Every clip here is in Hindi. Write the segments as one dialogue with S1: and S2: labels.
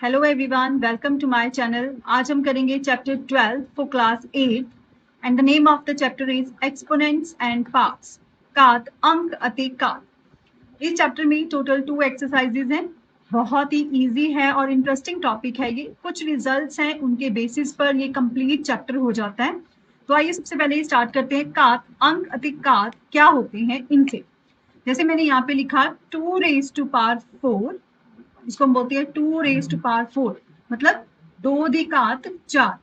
S1: Hello everyone, welcome to my channel. आज हम करेंगे chapter 12 for class 8 and the name of the chapter is exponents and parts. घात, अंक, अति घात। इस चैप्टर में टोटल 2 एक्सरसाइजेज हैं। बहुत ही इजी है और इंटरेस्टिंग टॉपिक है ये। कुछ रिजल्ट्स हैं, उनके बेसिस पर ये कंप्लीट चैप्टर हो जाता है। तो आइए सबसे पहले स्टार्ट करते हैं। घात, अंक, अति घात क्या होते हैं इनसे। जैसे मैंने यहाँ पे लिखा 2 रेज टू पावर 4, इसको हम बोलते हैं 2 रेज टू पावर 4, मतलब 2 दी घात 4।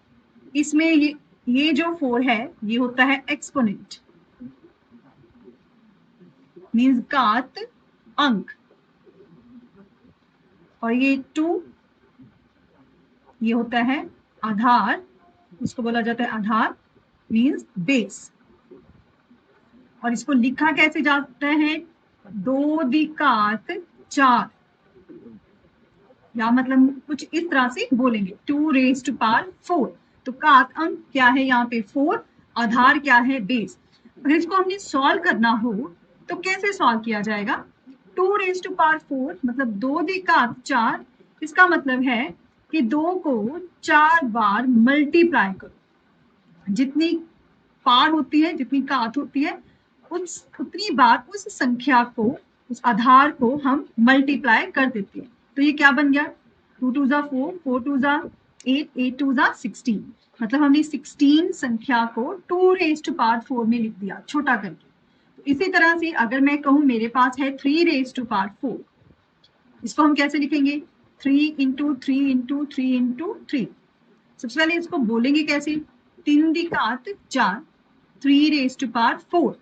S1: इसमें ये जो 4 है ये होता है एक्सपोनेंट, मींस घात अंक। और ये 2 ये होता है आधार, इसको बोला जाता है आधार, मींस बेस। और इसको लिखा कैसे जाता है, 2 दी घात 4, या मतलब कुछ इस तरह से बोलेंगे 2 रेज टू पावर 4। तो घात अंक क्या है यहाँ पे 4, आधार क्या है बेस। अगर इसको हमने सॉल्व करना हो तो कैसे सॉल्व किया जाएगा। 2 रेज टू पावर 4 मतलब 2 दी घात 4, इसका मतलब है कि 2 को 4 बार मल्टीप्लाई करो। जितनी पार होती है, जितनी घात होती है, उतनी बार उस संख्या को, उस आधार को हम मल्टीप्लाई कर देते हैं। तो ये क्या बन गया, 2 2 जा 4, 4 2 जा 8, 8 2 जा 16। मतलब हमने 16 संख्या को 2 रेज टू पावर 4 में लिख दिया, छोटा करके। तो इसी तरह से अगर मैं कहूं मेरे पास है 3 रेज टू पावर 4, इसको हम कैसे लिखेंगे, 3 इंटू 3 इंटू 3 इंटू 3। सबसे पहले इसको बोलेंगे कैसे, 3 दी घात 4, 3 रेज टू पावर 4,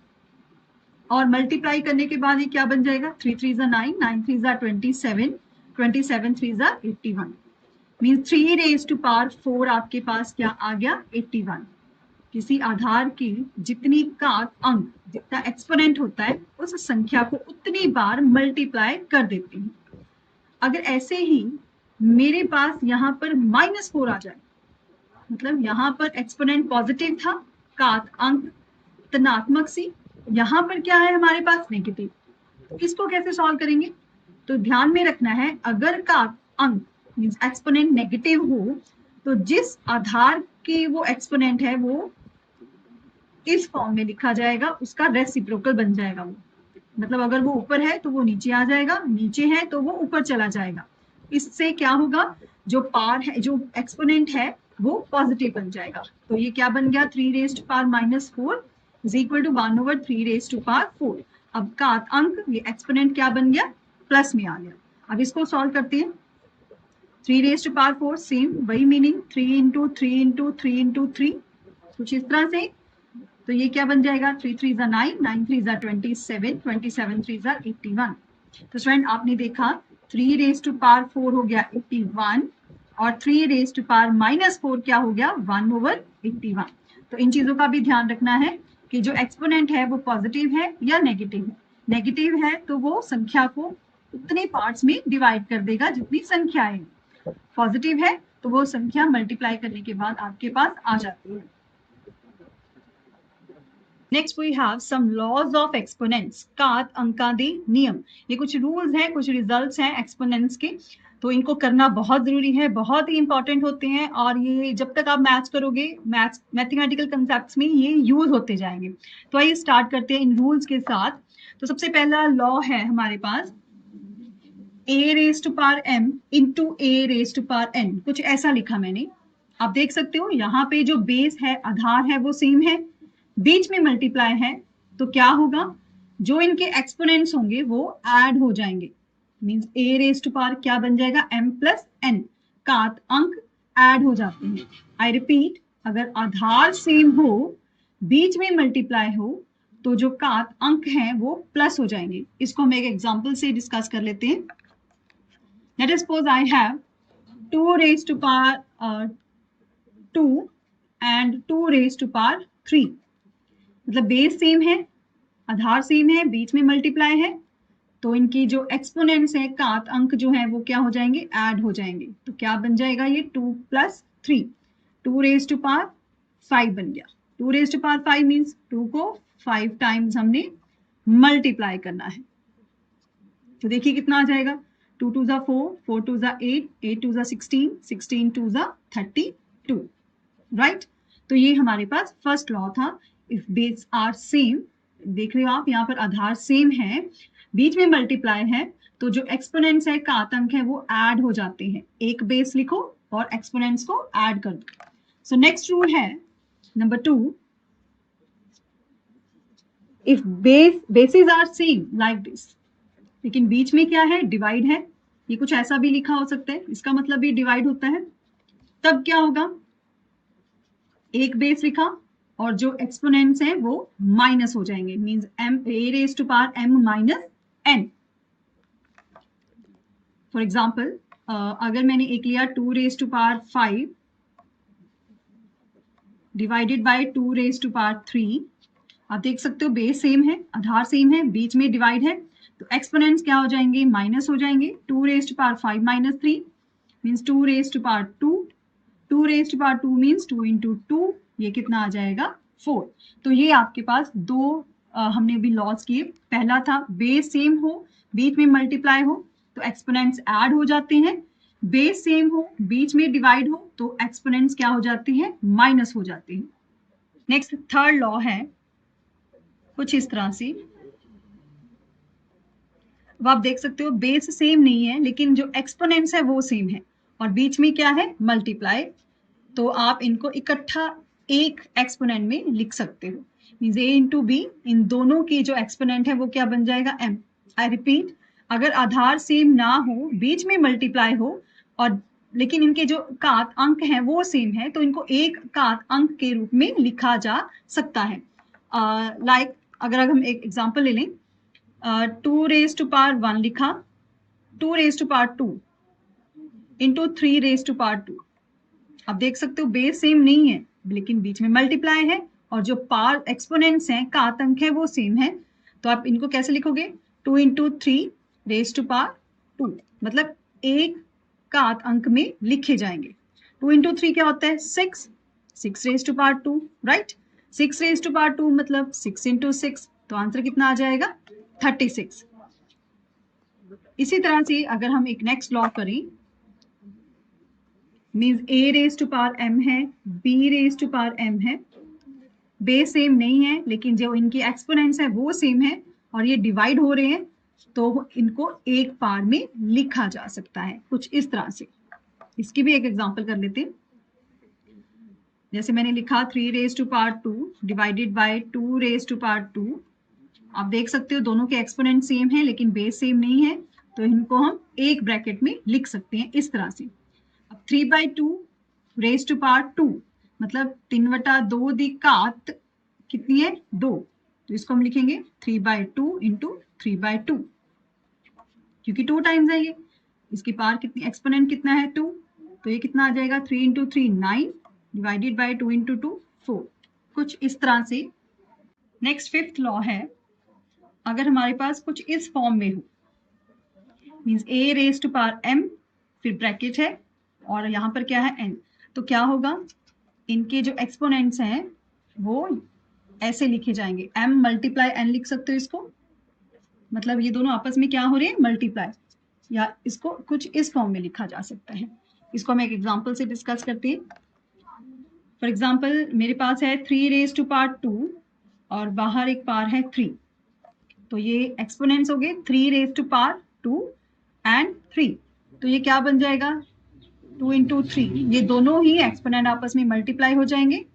S1: और मल्टीप्लाई करने के बाद ये क्या बन जाएगा, 3 3 जा 9, 9 3 जा 27, 27 3 जा 81। मीन 3 रेज टू पावर 4 आपके पास क्या आ गया, 81। किसी आधार की जितनी घात अंक, जितना एक्सपोनेंट होता है, उस संख्या को उतनी बार मल्टीप्लाई कर देते हैं। अगर ऐसे ही मेरे पास यहाँ पर -4 आ जाए, मतलब यहाँ पर एक्सपोनेंट पॉजिटिव था, घात अंक धनात्मक सी, यहाँ पर क्या है हमारे पास नेगेटिव, तो इसको कैसे सॉल्व करेंगे। तो ध्यान में रखना है, अगर घात अंक मींस एक्सपोनेंट नेगेटिव हो तो जिस आधार की वो एक्सपोनेंट है वो इस फॉर्म में लिखा जाएगा, उसका रेसिप्रोकल बन जाएगा वो। मतलब अगर वो ऊपर है तो वो नीचे आ जाएगा, नीचे है तो वो ऊपर चला जाएगा। इससे क्या होगा, जो पार है, जो एक्सपोनेंट है वो पॉजिटिव बन जाएगा। तो ये क्या बन गया, 3 raise to power -4 is equal to 1/3 raise to power 4। अब घात अंक, ये एक्सपोनेंट क्या बन गया, प्लस में आ गया। अब इसको सॉल्व करते हैं। 3 रेज टू पावर 4 सेम वही मीनिंग, 3 इंटू 3 इंटू 3 इंटू 3, कुछ इस तरह से। तो ये क्या बन जाएगा, 3 3 जा 9, 9 3 जा 27, 27 3 जा 81। तो स्टूडेंट आपने देखा 3 रेज टू पावर 4 हो गया 81, और 3 रेज टू पावर -4 क्या हो गया, 1/81। तो इन चीजों का भी ध्यान रखना है कि जो एक्सपोनेंट है वो पॉजिटिव है या नेगेटिव है। नेगेटिव है तो वो संख्या को उतने पार्ट्स में डिवाइड कर देगा जितनी संख्या है। पॉजिटिव है तो वो संख्या मल्टीप्लाई करने के बाद आपके पास आ जाती है। Next we have some laws of exponents, घात अंकादि नियम। ये कुछ रूल्स हैं, कुछ रिजल्ट्स हैं एक्सपोनेंट्स के, तो इनको करना बहुत जरूरी है, बहुत ही इंपॉर्टेंट होते हैं। और ये जब तक आप मैथ्स करोगे, मैथमेटिकल कंसेप्ट्स में ये यूज होते जाएंगे। तो आइए स्टार्ट करते हैं इन रूल्स के साथ। तो सबसे पहला लॉ है हमारे पास, a raise to power m into a raise to power n। कुछ ऐसा लिखा मैंने, आप देख सकते हो यहाँ पे जो बेस है, आधार है, वो सेम है, बीच में मल्टीप्लाई है। तो क्या होगा, जो इनके एक्सपोनेंट्स होंगे वो ऐड हो जाएंगे। Means a raise to power क्या बन जाएगा, m प्लस n। घात अंक ऐड हो जाते हैं। आई रिपीट, अगर आधार सेम हो, बीच में मल्टीप्लाई हो, तो जो घात अंक हैं वो प्लस हो जाएंगे। इसको हम एक एग्जांपल से डिस्कस कर लेते हैं। Let us suppose I have 2 raised to power 2 and 2 raised to power 3। मतलब बेस सेम है, आधार सेम है, बीच में मल्टीप्लाई है, तो इनकी जो एक्सपोनेंट्स है, घात अंक जो है वो क्या हो जाएंगे, ऐड हो जाएंगे। तो क्या बन जाएगा, ये 2 + 3, 2 रेज टू पावर 5 बन गया। 2 रेज टू पावर 5 मीन्स 2 को 5 टाइम्स हमने मल्टीप्लाई करना है। तो देखिए कितना आ जाएगा, 2 2 जा 4, 4 2 जा 8, 8 2 जा 16, 16 2 जा 32, राइट। तो ये हमारे पास फर्स्ट लॉ था, इफ बेस आर सेम, देख रहे हो आप यहाँ पर आधार सेम है, बीच में मल्टीप्लाई है, तो जो एक्सपोनेंट्स है, घातांक है, वो ऐड हो जाते हैं। एक बेस लिखो और एक्सपोनेंट्स को ऐड कर दो। सो नेक्स्ट रूल है number 2, if basis are same like this, लेकिन बीच में क्या है, डिवाइड है, ये कुछ ऐसा भी लिखा हो सकता है, इसका मतलब भी डिवाइड होता है, तब क्या होगा, एक बेस लिखा और जो एक्सपोनेंट्स हैं वो माइनस हो जाएंगे, means m a raise to power m minus n। For example अगर मैंने एक लिया 2 raise to power 5 divided by 2 raise to power 3, आप देख सकते हो बेस सेम है, आधार सेम है, बीच में डिवाइड है, तो एक्सपोनेंट्स क्या हो जाएंगे, माइनस हो जाएंगे। 2 raise to power 5 minus 3 means 2 raise to power 2, 2 raise to power 2 means 2 into 2, ये कितना आ जाएगा 4। तो ये आपके पास दो हमने भी लॉस किए, पहला था बेस सेम हो, बीच में मल्टीप्लाई हो तो एक्सपोनेंट्स ऐड हो जाते हैं, बेस सेम हो, बीच में डिवाइड हो तो एक्सपोनेंट्स क्या हो जाते हैं, माइनस हो जाते हैं। नेक्स्ट थर्ड लॉ है कुछ इस तरह से, अब आप देख सकते हो बेस सेम नहीं है लेकिन जो एक्सपोनेंट्स है वो सेम है और बीच में क्या है, मल्टीप्लाई, तो आप इनको इकट्ठा एक एक्सपोनेंट में लिख सकते हो, मींस a इंटू बी, इन दोनों की जो एक्सपोनेंट है वो क्या बन जाएगा, m। आई रिपीट, अगर आधार सेम ना हो, बीच में मल्टीप्लाई हो और लेकिन इनके जो घात अंक हैं वो सेम है, तो इनको एक घात अंक के रूप में लिखा जा सकता है। लाइक अगर हम एक एग्जांपल ले लें, 2 रेज टू पावर 1 लिखा, 2 raise to power 2 into 3 raise to power 2, आप देख सकते हो बेस सेम नहीं है लेकिन बीच में मल्टीप्लाई है और जो पावर एक्सपोनेंट्स हैं, घात अंक है, वो सेम है, तो आप इनको कैसे लिखोगे, 2 इंटू 3 रेज टू पावर 2, मतलब एक घात अंक में लिखे जाएंगे। 2 इंटू 3 क्या होता है, 6, 6 raise to power 2, right. 6 raise to power 2 मतलब 6 इंटू 6, तो आंसर कितना आ जाएगा, 36। इसी तरह से अगर हम एक नेक्स्ट लॉ करें, means a raise to power m है, b raise to power m है, बेस सेम नहीं है लेकिन जो इनकी एक्सपोनेंट्स है वो सेम है और ये डिवाइड हो रहे हैं, तो इनको एक पार में लिखा जा सकता है कुछ इस तरह से। इसकी भी एक एग्जांपल कर लेते हैं, जैसे मैंने लिखा 3 raise to power 2 divided by 2 raise to power 2, आप देख सकते हो दोनों के एक्सपोनेंट सेम है लेकिन बेस सेम नहीं है, तो इनको हम एक ब्रैकेट में लिख सकते हैं इस तरह से। अब 3/2 रेज टू पावर 2 मतलब 3/2 दी घात कितनी है, 2, तो इसको हम लिखेंगे 3/2 इंटू 3/2, क्योंकि 2 टाइम्स है ये, इसकी पावर कितनी, एक्सपोनेंट कितना है 2, तो ये कितना आ जाएगा 3 इंटू 3 9 डिवाइडेड बाय 2 इंटू 2 4, कुछ इस तरह से। नेक्स्ट फिफ्थ लॉ है, अगर हमारे पास कुछ इस फॉर्म में हो, means a raise to power m, फिर ब्रैकेट है और यहाँ पर क्या है n, तो क्या होगा, इनके जो एक्सपोनेंट्स हैं वो ऐसे लिखे जाएंगे, m मल्टीप्लाई n लिख सकते हो इसको, मतलब ये दोनों आपस में क्या हो रहे हैं, मल्टीप्लाई, या इसको कुछ इस फॉर्म में लिखा जा सकता है। इसको हम एक एग्जांपल से डिस्कस करते हैं। फॉर एग्जांपल मेरे पास है 3 रेज टू पावर 2 और बाहर एक पावर है 3, तो ये एक्सपोनेंट्स हो गए 3 रेज टू पावर 2 एंड 3, तो ये क्या बन जाएगा, 2 इंटू 3, ये दोनों ही एक्सपोनेंट आपस में मल्टीप्लाई हो जाएंगे,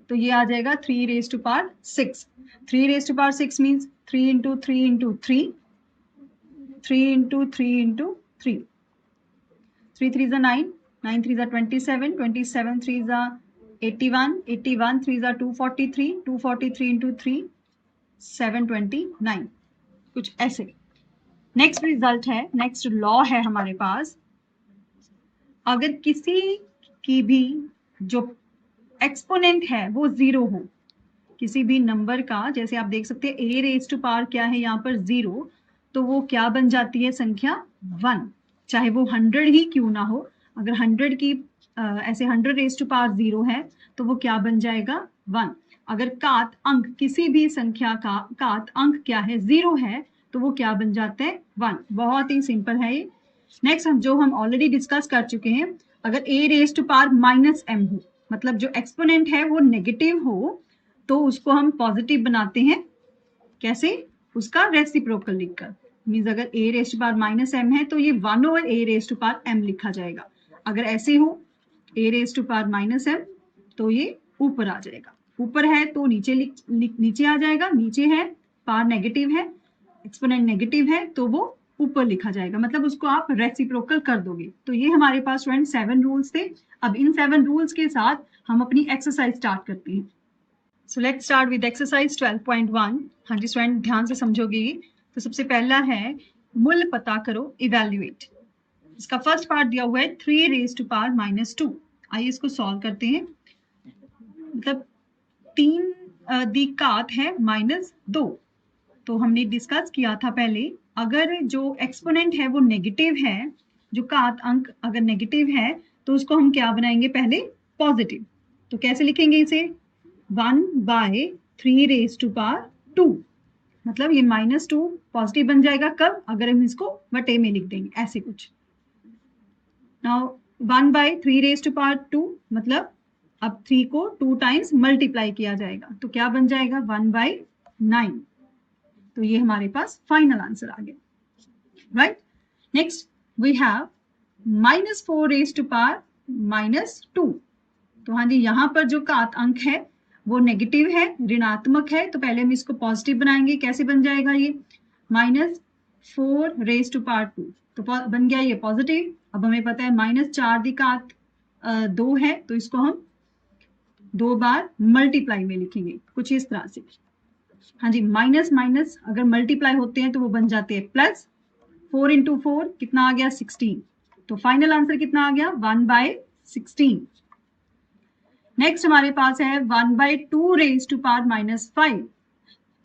S1: तो ये आ जाएगा 3 raise to power 6। 3 raise to power 6 means 3 into 3 into 3, 3 into 3 into 3, 3 3 9, 9 3 27, 27 3 81, 81 3 243, 243 into 3 729, कुछ ऐसे। नेक्स्ट रिजल्ट है, नेक्स्ट लॉ है हमारे पास, अगर किसी की भी जो एक्सपोनेंट है वो 0 हो, किसी भी नंबर का, जैसे आप देख सकते हैं a रेज टू पावर क्या है यहाँ पर 0, तो वो क्या बन जाती है संख्या 1, चाहे वो 100 ही क्यों ना हो, अगर 100 की ऐसे 100 रेज टू पावर 0 है तो वो क्या बन जाएगा 1। अगर घात अंक किसी भी संख्या का घात अंक क्या है 0 है, तो वो क्या बन जाता है 1। बहुत ही सिंपल है ये। नेक्स्ट हम ऑलरेडी डिस्कस कर चुके हैं, अगर a raise to power minus m हो, मतलब जो एक्सपोनेंट है वो नेगेटिव हो, तो उसको हम पॉजिटिव बनाते हैं। कैसे? उसका रेसिप्रोकल लिखकर। मीन्स अगर a raise to power minus m है तो ये 1 over a raise to power m लिखा जाएगा। अगर ऐसे हो a raise to power minus m तो ये ऊपर आ जाएगा। ऊपर है तो नीचे नीचे आ जाएगा, नीचे है पावर नेगेटिव है, एक्सपोनेंट नेगेटिव है तो वो ऊपर लिखा जाएगा, मतलब उसको आप रेसिप्रोकल कर दोगे। तो ये हमारे पास स्टूडेंट 7 रूल्स थे। अब इन 7 रूल्स के साथ हम अपनी एक्सरसाइज स्टार्ट करते हैं। So let's start with exercise 12.1। हाँ जी स्टूडेंट, ध्यान से समझोगे। तो सबसे पहला है मूल पता करो, इवेल्युएट। इसका फर्स्ट पार्ट दिया हुआ है 3 रेज टू पावर माइनस 2। आइए इसको सॉल्व करते हैं। मतलब 3 दी घात है -2। तो हमने डिस्कस किया था पहले, अगर जो एक्सपोनेंट है वो नेगेटिव है, जो घात अंक अगर नेगेटिव है तो उसको हम क्या बनाएंगे? पहले पॉजिटिव। तो कैसे लिखेंगे इसे? 1/3 रेज टू पावर 2, मतलब ये -2 पॉजिटिव बन जाएगा। कब? अगर हम इसको बटे में लिख देंगे, ऐसे कुछ। नाउ 1/3 रेज टू पावर 2, मतलब अब 3 को 2 टाइम्स मल्टीप्लाई किया जाएगा, तो क्या बन जाएगा? 1/9। तो ये हमारे पास फाइनल आंसर आ गया, right. Next we have -4 raise to power -2। तो हाँ जी, यहाँ पर जो घात अंक है वो नेगेटिव है, ऋणात्मक है, तो पहले हम इसको पॉजिटिव बनाएंगे। कैसे बन जाएगा ये? -4 रेज टू पावर 2, तो बन गया ये पॉजिटिव। अब हमें पता है -4 दी घात 2 है, तो इसको हम 2 बार मल्टीप्लाई में लिखेंगे, कुछ इस तरह से। हाँ जी, माइनस माइनस अगर मल्टीप्लाई होते हैं तो वो बन जाते हैं प्लस। 4 × 4 कितना आ गया? 16। तो फाइनल आंसर कितना आ गया? 1/16। नेक्स्ट हमारे पास है 1/2 रेज टू पावर -5।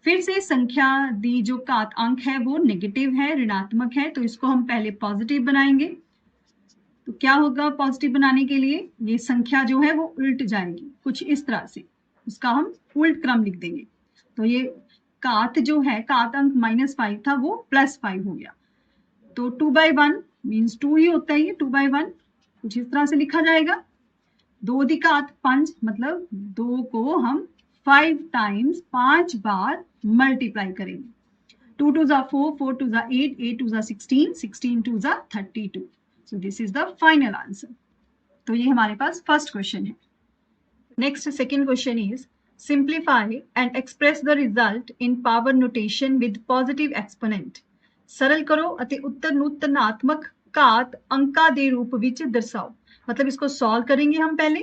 S1: फिर से संख्या दी जो घात अंक है वो नेगेटिव है, ऋणात्मक है, तो इसको हम पहले पॉजिटिव बनाएंगे। तो क्या होगा पॉजिटिव बनाने के लिए? ये संख्या जो है वो उल्ट जाएगी, कुछ इस तरह से। उसका हम उल्ट क्रम लिख देंगे। तो ये घात जो है, घात अंक -5 था, वो +5 हो गया। तो 2/1 मीन्स 2 ही होता है, ये 2/1 कुछ इस तरह से लिखा जाएगा। 2 दी घात 5, मतलब 2 को हम 5 टाइम्स 5 बार मल्टीप्लाई करेंगे। 2 2 जा 4, 4 2 जा 8, 8 2 जा 16, 16 2 जा 32। So this is the final answer. तो ये हमारे पास फर्स्ट क्वेश्चन है। Next second question is simplify and express the result in power notation with positive exponent. सरल करो ਅਤੇ उत्तर ਨੂੰ ਧਨਾਤਮਕ ਘਾਤ अंका ਦੇ रूप ਵਿੱਚ दर्शाओ। मतलब इसको सॉल्व करेंगे हम पहले,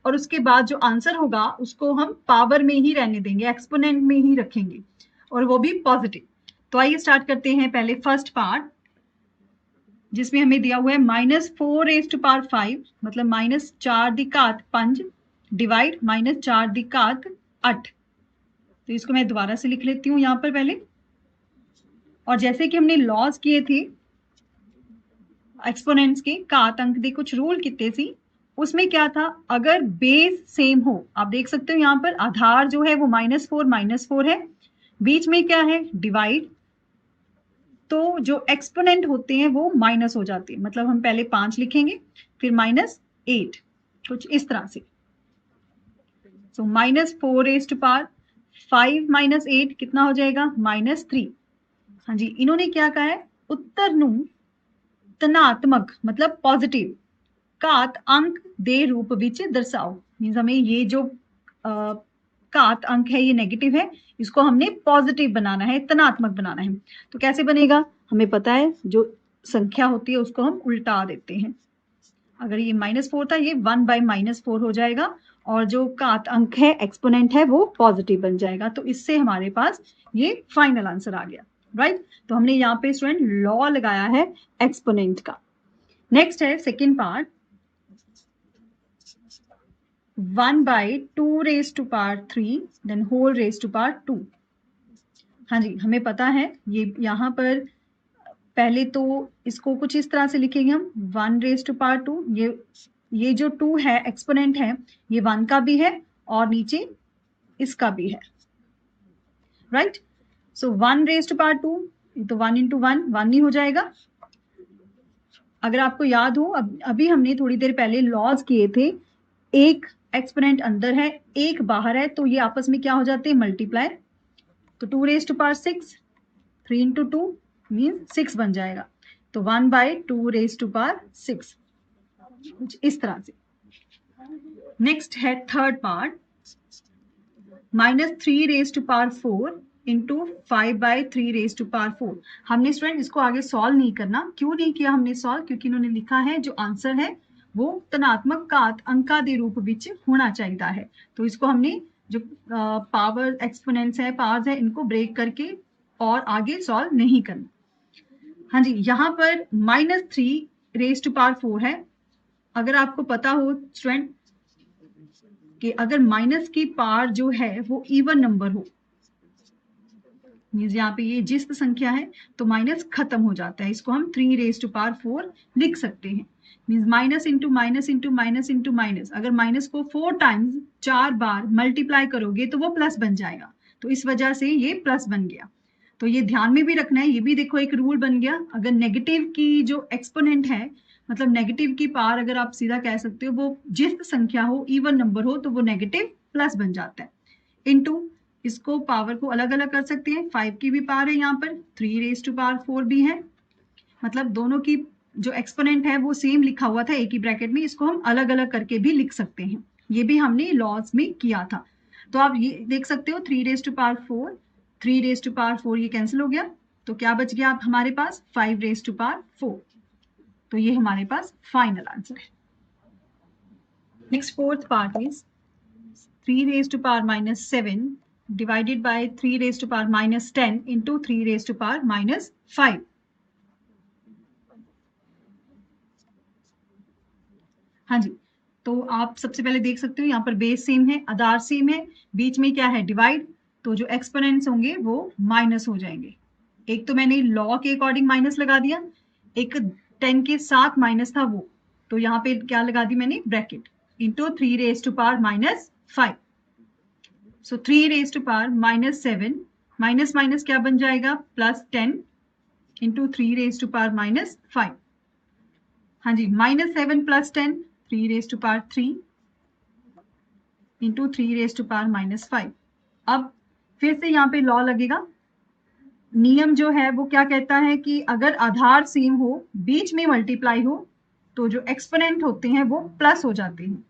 S1: और उसके बाद जो आंसर होगा उसको हम पावर में ही रहने देंगे, एक्सपोनेंट में ही रखेंगे, और वो भी पॉजिटिव। तो आइए स्टार्ट करते हैं पहले फर्स्ट पार्ट, जिसमें हमें दिया हुआ है -4 रेज टू पावर 5, मतलब -4 दी घात 5 डिवाइड -4 दी घात 8। तो इसको मैं दोबारा से लिख लेती हूँ यहाँ पर पहले। और जैसे कि हमने लॉज किए थे एक्सपोनेंट्स के, घात अंक के कुछ रूल कितने सी, उसमें क्या था? अगर बेस सेम हो, आप देख सकते हो यहाँ पर आधार जो है वो -4 है, बीच में क्या है? डिवाइड। तो जो एक्सपोनेंट होते हैं वो माइनस हो जाते हैं, मतलब हम पहले 5 लिखेंगे, फिर -8, कुछ इस तरह से। सो -4 रेज टू पावर 5 - 8 कितना हो जाएगा? -3। हाँ जी, इन्होंने क्या कहा है? उत्तर नू धनात्मक मतलब पॉजिटिव घात अंक दे रूप विच दर्शाओ। मीन्स हमें ये जो घात अंक है ये नेगेटिव है, इसको हमने पॉजिटिव बनाना है, धनात्मक बनाना है। तो कैसे बनेगा? हमें पता है जो संख्या होती है उसको हम उल्टा देते हैं। अगर ये -4 था, ये 1/-4 हो जाएगा, और जो घात अंक है, एक्सपोनेंट है, वो पॉजिटिव बन जाएगा। तो इससे हमारे पास ये फाइनल आंसर आ गया, राइट। तो हमने यहाँ पे स्टूडेंट लॉ लगाया है एक्सपोनेंट का। नेक्स्ट है second part, 1/2 raise to power 3 then whole raise to power 2। हाँ जी, हमें पता है ये यहाँ पर पहले तो इसको कुछ इस तरह से लिखेंगे हम, 1 रेज टू पावर 2। ये जो 2 है एक्सपोनेंट है, ये 1 का भी है और नीचे इसका भी है, right. So 1 raise to power 2 तो 1 इंटू 1 1 ही हो जाएगा। अगर आपको याद हो, अभी हमने थोड़ी देर पहले लॉज किए थे, एक एक्सपोनेंट अंदर है एक बाहर है, तो ये आपस में क्या हो जाते हैं, मल्टीप्लाई। तो 2 raise to power 6, 3 into 2 mean 6 बन जाएगा। तो 1/2 रेज टू पावर 6, कुछ इस तरह से। नेक्स्ट है third part, -3 raise to power 4 into 5/3 raise to power 4। हमने स्टूडेंट इसको आगे सॉल्व नहीं करना। क्यों नहीं किया हमने सॉल्व? क्योंकि इन्होंने लिखा है जो आंसर है वो धनात्मक घात अंका दे रूप विच होना चाहिए है। तो इसको हमने जो पावर एक्सपोनेंट्स है, पावर्स है, इनको ब्रेक करके और आगे सॉल्व नहीं करना। हाँ जी, यहाँ पर -3 रेज टू पावर 4 है। अगर आपको पता हो स्टूडेंट कि अगर माइनस की पावर जो है वो इवन नंबर हो, मीन्स यहाँ पे ये जिस्त संख्या है, तो माइनस खत्म हो जाता है। इसको हम 3 रेज टू पावर 4 लिख सकते हैं। Means minus into minus into minus into minus, अगर माइनस को 4 टाइम्स 4 बार मल्टीप्लाई करोगे तो वो प्लस बन जाएगा। तो इस वजह से ये प्लस बन गया। तो ये ध्यान में भी रखना है। ये भी देखो एक रूल बन गया, अगर नेगेटिव की जो एक्सपोनेंट है, मतलब नेगेटिव की पावर अगर आप सीधा कह सकते हो, वो जिस्त संख्या हो, इवन नंबर हो, तो वो नेगेटिव प्लस बन जाता है। इनटू इसको पावर को अलग अलग कर सकते हैं। 5 की भी पावर है यहाँ पर, 3 रेज टू पावर 4 भी है, मतलब दोनों की जो एक्सपोनेंट है वो सेम लिखा हुआ था एक ही ब्रैकेट में, इसको हम अलग अलग करके भी लिख सकते हैं। ये भी हमने लॉज में किया था। तो आप ये देख सकते हो 3 raise to power 4, 3 raise to power 4 ये कैंसिल हो गया, तो क्या बच गया आप हमारे पास 5 रेज टू पावर 4। तो ये हमारे पास फाइनल आंसर है। Next fourth part is 3 raised to power minus 7 divided by 3 raised to power minus 10 into 3 raised to power minus 5। हाँ जी, तो आप सबसे पहले देख सकते हो यहाँ पर बेस सेम है, आधार सेम है, बीच में क्या है, डिवाइड। तो जो एक्सपोनेंट्स होंगे वो माइनस हो जाएंगे। एक तो मैंने लॉ के अकॉर्डिंग माइनस लगा दिया, एक 10 के साथ माइनस था वो, तो यहाँ पे क्या लगा दी मैंने, bracket, into 3 raised to power minus 5। So 3 raise to power minus 7, minus minus क्या बन जाएगा, +10 into 3 raise to power minus 5। हाँ जी, -7 + 10, 3 raise to power 3 into 3 raise to power minus 5। अब फिर से यहाँ पे लॉ लगेगा। नियम जो है वो क्या कहता है कि अगर आधार सेम हो, बीच में मल्टीप्लाई हो, तो जो एक्सपोनेंट होते हैं वो प्लस हो जाते हैं।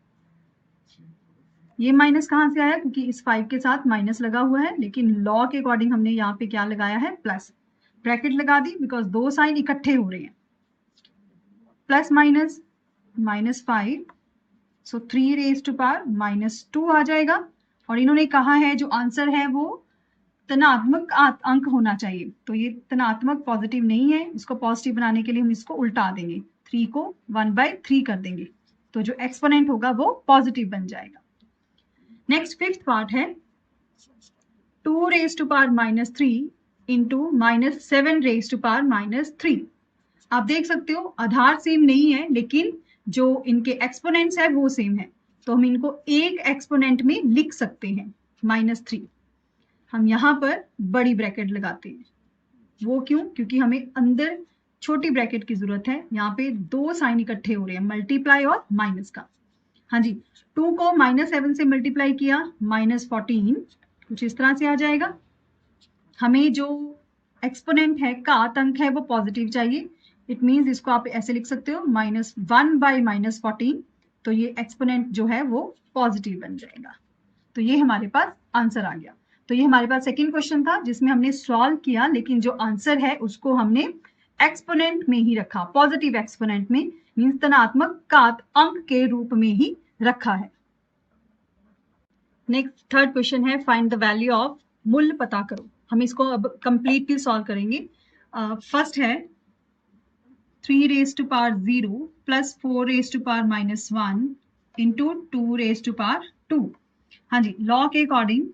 S1: ये माइनस कहाँ से आया, क्योंकि इस 5 के साथ माइनस लगा हुआ है, लेकिन लॉ के अकॉर्डिंग हमने यहाँ पे क्या लगाया है, प्लस। ब्रैकेट लगा दी बिकॉज दो साइन इकट्ठे हो रहे हैं। Plus minus -5, so 3 raise to power -2 आ जाएगा। और इन्होंने कहा है जो आंसर है वो धनात्मक अंक होना चाहिए, तो ये धनात्मक पॉजिटिव नहीं है, इसको पॉजिटिव बनाने के लिए हम इसको उल्टा देंगे, 3 को 1/3 कर देंगे, तो जो एक्सपोनेंट होगा वो पॉजिटिव बन जाएगा। नेक्स्ट फिफ्थ पार्ट है 2 raise to power -3 into -7 raise to power -3। आप देख सकते हो आधार सेम नहीं है, लेकिन जो इनके एक्सपोनेंट्स है वो सेम है, तो हम इनको एक एक्सपोनेंट में लिख सकते हैं, -3। हम यहाँ पर बड़ी ब्रैकेट लगाते हैं, वो क्यों, क्योंकि हमें अंदर छोटी ब्रैकेट की जरूरत है। यहाँ पे दो साइन इकट्ठे हो रहे हैं, मल्टीप्लाई और माइनस का। हाँ जी, 2 को -7 से मल्टीप्लाई किया, -14, कुछ इस तरह से आ जाएगा। हमें जो एक्सपोनेंट है, घात अंक है, वो पॉजिटिव चाहिए। इट मींस इसको आप ऐसे लिख सकते हो, -1/-14, तो ये एक्सपोनेंट जो है वो पॉजिटिव बन जाएगा। तो ये हमारे पास आंसर आ गया। तो ये हमारे पास सेकंड क्वेश्चन था जिसमें हमने सॉल्व किया, लेकिन जो आंसर है उसको हमने एक्सपोनेंट में ही रखा, पॉजिटिव एक्सपोनेंट में, मींस धनात्मक घात अंक के रूप में ही रखा है। नेक्स्ट थर्ड क्वेश्चन है फाइंड द वैल्यू ऑफ, मूल्य पता करो। हम इसको अब कंप्लीटली सॉल्व करेंगे। फर्स्ट है 3 raise to power 0 plus 4 raise to power -1 into 2 raise to power 2। हाँ जी, लॉ के अकॉर्डिंग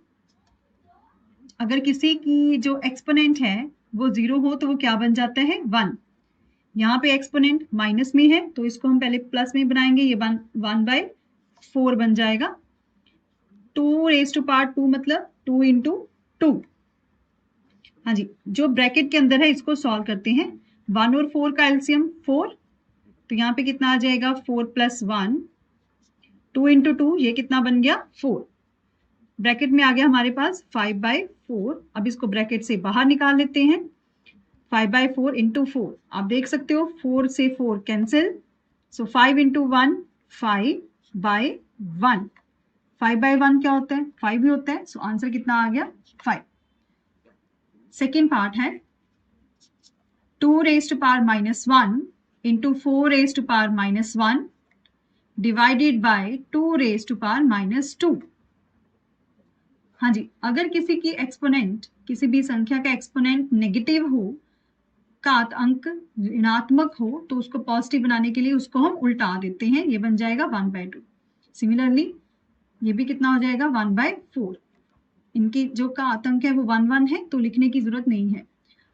S1: अगर किसी की जो एक्सपोनेंट है वो 0 हो तो वो क्या बन जाता है, 1। यहाँ पे एक्सपोनेंट माइनस में है तो इसको हम पहले प्लस में बनाएंगे, ये 1/4 बन जाएगा। 2 रेज टू पावर 2 मतलब 2 इंटू 2। हाँ जी, जो ब्रैकेट के अंदर है इसको सॉल्व करते हैं। 1 और 4 का एलसीएम 4, तो यहाँ पे कितना आ जाएगा 4 + 1, 2 × 2 ये कितना बन गया 4। ब्रैकेट में आ गया हमारे पास 5/4। अब इसको ब्रैकेट से बाहर निकाल लेते हैं। 5/4 × 4, आप देख सकते हो 4 से 4 कैंसिल, सो 5 × 1 5/1। 5/1 क्या होता है 5 ही होता है, सो आंसर कितना आ गया 5। सेकेंड पार्ट है 2 raised to power -1 into 4 raised to power -1 divided by 2 raised to power -2। हाँ जी, अगर किसी की एक्सपोनेंट, किसी भी संख्या का एक्सपोनेंट नेगेटिव हो, घात अंक ऋणात्मक हो, तो उसको पॉजिटिव बनाने के लिए उसको हम उल्टा देते हैं, ये बन जाएगा 1/2। सिमिलरली ये भी कितना हो जाएगा 1/4। इनकी जो घात अंक है वो 1 1 है, तो लिखने की जरूरत नहीं है।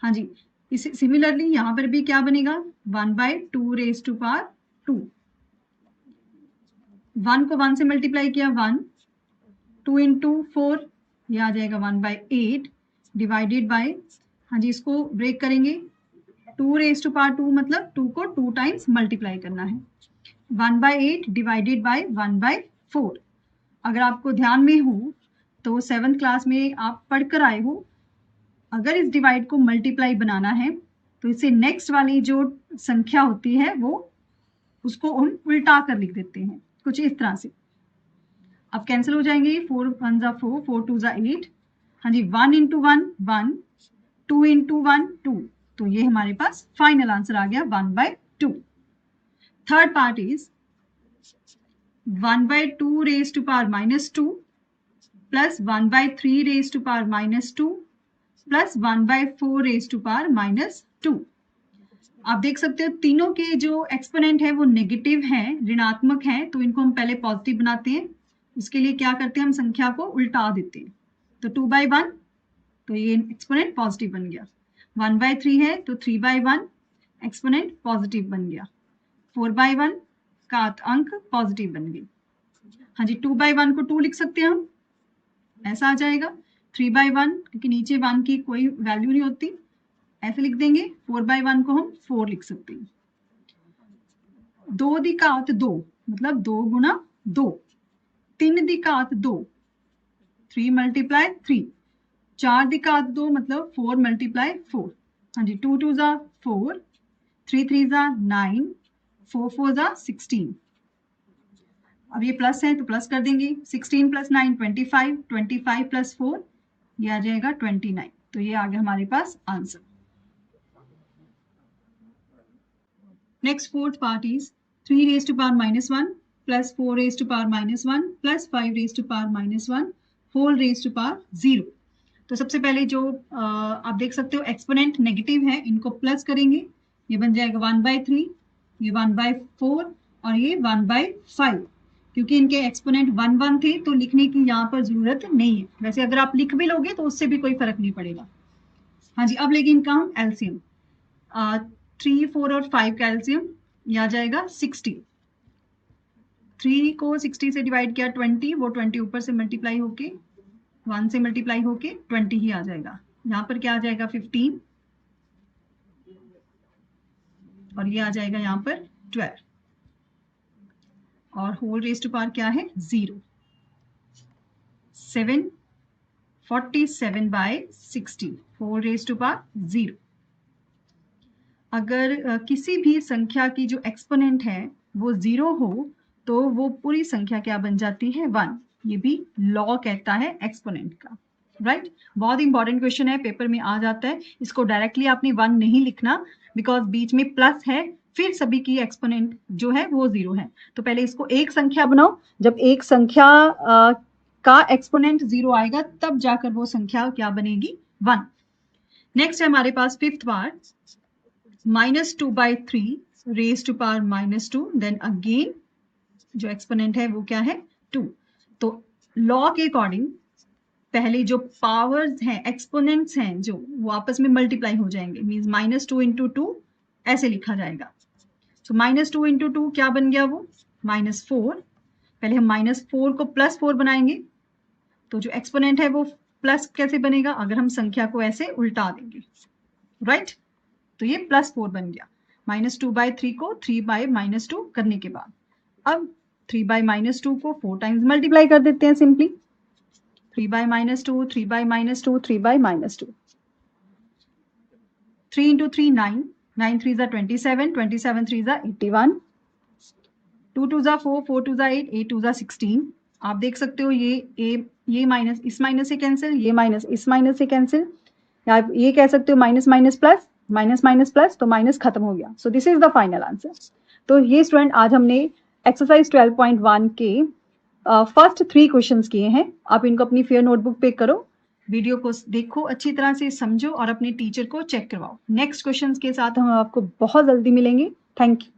S1: हाँ जी, इसी सिमिलरली यहाँ पर भी क्या बनेगा 1/2 raised to power 2। 1 को 1 से मल्टीप्लाई किया 1, 2 × 4 ये आ जाएगा 1/8 डिवाइडेड बाय, हाँ जी इसको ब्रेक करेंगे, 2 raised to power 2 मतलब 2 को 2 टाइम्स मल्टीप्लाई करना है। 1/8 डिवाइडेड बाय 1/4। अगर आपको ध्यान में हो तो 7th क्लास में आप पढ़कर आए हो, अगर इस डिवाइड को मल्टीप्लाई बनाना है तो इसे नेक्स्ट वाली जो संख्या होती है वो उसको हम उल्टा कर लिख देते हैं कुछ इस तरह से। अब कैंसिल हो जाएंगे, 4 1 = 4, 4 2 = 8। हाँ जी, 1 × 1 1, 2 × 1 2, तो ये हमारे पास फाइनल आंसर आ गया 1/2। Third part is 1/2 raised to power -2 plus 1/3 raised to power -2 plus 1/4 raised to power -2। आप देख सकते हो तीनों के जो एक्सपोनेंट है वो नेगेटिव है, ऋणात्मक है, तो इनको हम पहले पॉजिटिव बनाते हैं। इसके लिए क्या करते हैं हम संख्या को उल्टा देते हैं, तो 2/1, तो ये एक्सपोनेंट पॉजिटिव बन गया। 1/3 है तो 3/1 एक्सपोनेंट पॉजिटिव बन गया। 4/1 घात अंक पॉजिटिव बन गई। हाँ जी, 2/1 को 2 लिख सकते हैं हम, ऐसा आ जाएगा। 3/1 क्योंकि नीचे 1 की कोई वैल्यू नहीं होती, ऐसे लिख देंगे। 4/1 को हम 4 लिख सकते हैं। 2 दी घात 2 मतलब 2 × 2। 3 दी घात 2 3 × 3। 4 दी घात 2 मतलब 4 × 4। हाँ जी, 2 2 = 4, 3 3 = 9, 4 4 = 16। अब ये प्लस है तो प्लस कर देंगे। 16 + 9 25, 25 + 4 ये आ जाएगा 29। तो ये आ गया हमारे पास answer. Next fourth part is 3 raised to power -1 plus 4 raised to power -1 plus 5 raised to power -1 whole raised to power 0। तो सबसे पहले जो आप देख सकते हो एक्सपोनेंट नेगेटिव है, इनको प्लस करेंगे, ये बन जाएगा 1/3, ये 1/4 और ये 1/5। क्योंकि इनके एक्सपोनेंट 1 1 थे तो लिखने की यहाँ पर जरूरत नहीं है। वैसे अगर आप लिख भी लोगे तो उससे भी कोई फर्क नहीं पड़ेगा। हाँ जी, अब लेकिन इनका हम एलसीएम 3 4 और 5 का एलसीएम ये आ जाएगा 60। 3 को 60 से डिवाइड किया 20, वो 20 ऊपर से मल्टीप्लाई होके 1 से मल्टीप्लाई होके 20 ही आ जाएगा। यहाँ पर क्या आ जाएगा 15 और ये आ जाएगा यहाँ पर 12 और होल रेज टू पावर क्या है 0। 7 47/60 होल रेज टू पावर 0। अगर किसी भी संख्या की जो एक्सपोनेंट है वो 0 हो तो वो पूरी संख्या क्या बन जाती है 1। ये भी लॉ कहता है एक्सपोनेंट का, राइट। बहुत इंपॉर्टेंट क्वेश्चन है, पेपर में आ जाता है। इसको डायरेक्टली आपने 1 नहीं लिखना, बिकॉज बीच में प्लस है, फिर सभी की एक्सपोनेंट जो है वो 0 है। तो पहले इसको एक संख्या बनाओ, जब एक संख्या का एक्सपोनेंट 0 आएगा तब जाकर वो संख्या क्या बनेगी 1। नेक्स्ट है हमारे पास fifth part -2/3 raised to power -2, then again जो एक्सपोनेंट है वो क्या है 2। तो लॉ के अकॉर्डिंग पहले जो पावर्स हैं, एक्सपोनेंट्स हैं, जो वो आपस में मल्टीप्लाई हो जाएंगे, मींस -2 × 2 ऐसे लिखा जाएगा। तो -2 × 2 क्या बन गया वो -4। पहले हम -4 को +4 बनाएंगे, तो जो एक्सपोनेंट है वो प्लस कैसे बनेगा, अगर हम संख्या को ऐसे उल्टा देंगे, राइट। तो ये +4 बन गया। -2/3 को 3/-2 करने के बाद अब 3/-2 को 4 टाइम्स मल्टीप्लाई कर देते हैं simply. 3/-2, 3/-2, 3/-2, 3 into 3 9, 9 3s are 27, 27 3s are 81, 2 2s are 4, 4 2s are 8, 8 2s are 16। आप देख सकते हो ये माइनस इस माइनस से कैंसिल, ये माइनस इस माइनस से कैंसिल, या आप ये कह सकते हो minus minus plus, minus minus plus, तो माइनस खत्म हो गया। So this is the final answer. तो ये स्टूडेंट आज हमने एक्सरसाइज 12.1 के फर्स्ट 3 क्वेश्चंस किए हैं। आप इनको अपनी फेयर नोटबुक पे करो, वीडियो को देखो, अच्छी तरह से समझो और अपने टीचर को चेक करवाओ। नेक्स्ट क्वेश्चंस के साथ हम आपको बहुत जल्दी मिलेंगे। Thank you.